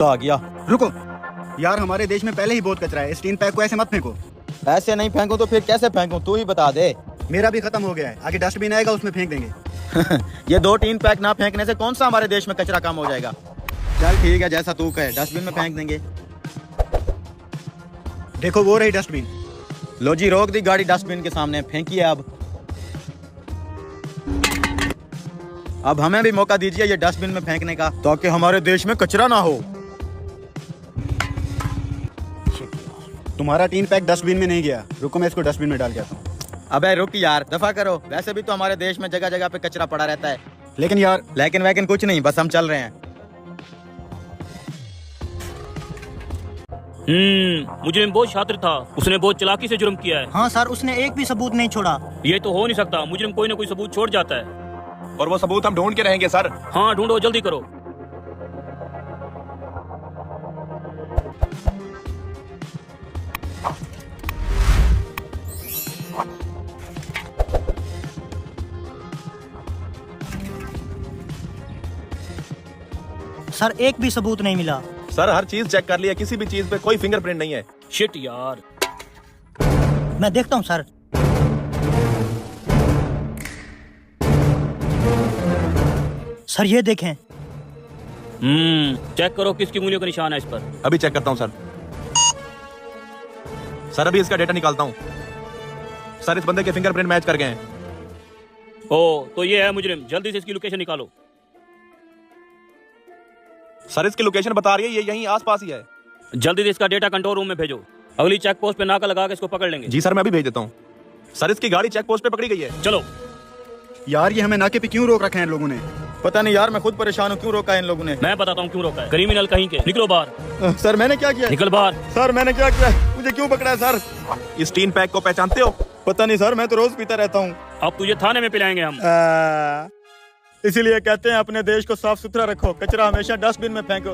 तो आ गया। रुको यार, हमारे देश में पहले ही बहुत कचरा है, इस टीन पैक को ऐसे मत फेंको। ऐसे नहीं फेंकूं तो फिर कैसे फेंकूं, तू ही बता दे। मेरा भी खत्म हो गया है, आगे डस्टबिन आएगा उसमें फेंक देंगे। ये 2 टीन पैक ना फेंकने से कौन सा हमारे देश में कचरा कम हो जाएगा। चल ठीक है, जैसा तू कहे, डस्टबिन में फेंक देंगे। देखो वो रही डस्टबिन। लो जी, रोक दी गाड़ी डस्टबिन के सामने, फेंकिए। अब हमें भी मौका दीजिए ये डस्टबिन में फेंकने का, ताकि हमारे देश में कचरा ना हो। तुम्हारा टीन पैक डस्टबिन में नहीं गया, रुको मैं इसको डस्टबिन में डाल के आता हूँ। अबे रुक यार, दफा करो। वैसे भी तो हमारे देश में जगह जगह पे कचरा पड़ा रहता है। लेकिन यार, लेकिन वैकिन कुछ नहीं, बस हम चल रहे हैं। मुजरिम बहुत शातिर था, उसने बहुत चालाकी से जुर्म किया है। हाँ सर, उसने एक भी सबूत नहीं छोड़ा। ये तो हो नहीं सकता, मुजरिम कोई ना कोई सबूत छोड़ जाता है। और वो सबूत हम ढूंढ के रहेंगे सर। हाँ ढूंढो, जल्दी करो। सर एक भी सबूत नहीं मिला। सर हर चीज चेक कर लिया, किसी भी चीज पे कोई फिंगरप्रिंट नहीं है। शिट यार। मैं देखता हूँ सर। सर ये देखें। चेक करो किसकी उंगलियों का निशान है इस पर। अभी चेक करता हूँ सर। सर अभी इसका डेटा निकालता हूँ। सर इस बंदे के फिंगरप्रिंट मैच कर गए हैं। ओ तो ये है मुजरिम, जल्दी से इसकी लोकेशन निकालो। सर इसकी लोकेशन बता रही है, ये यहीं आसपास ही है। जल्दी से इसका डेटा कंट्रोल रूम में भेजो, अगली चेक पोस्ट पे नाका लगा के इसको पकड़ लेंगे। जी सर, मैं अभी भेज देता हूँ। सर इसकी गाड़ी चेक पोस्ट पे पकड़ी गई है। चलो। यार ये हमें नाके पे क्यों रोक रखा है इन लोगों ने? पता नहीं यार, मैं खुद परेशान हूँ, क्यों रोका है इन लोगों ने। मैं बताता हूँ क्यों रोका है। क्रिमिनल कहीं के, निकलो बाहर। सर मैंने क्या किया? निकल बाहर। सर मैंने क्या किया? मुझे क्यों पकड़ा है सर? इस टीन पैक को पहचानते हो? पता नहीं सर, मैं तो रोज पीता रहता हूँ। अब तुझे थाने में पिलाएंगे हम। इसीलिए कहते हैं अपने देश को साफ सुथरा रखो, कचरा हमेशा डस्टबिन में फेंको।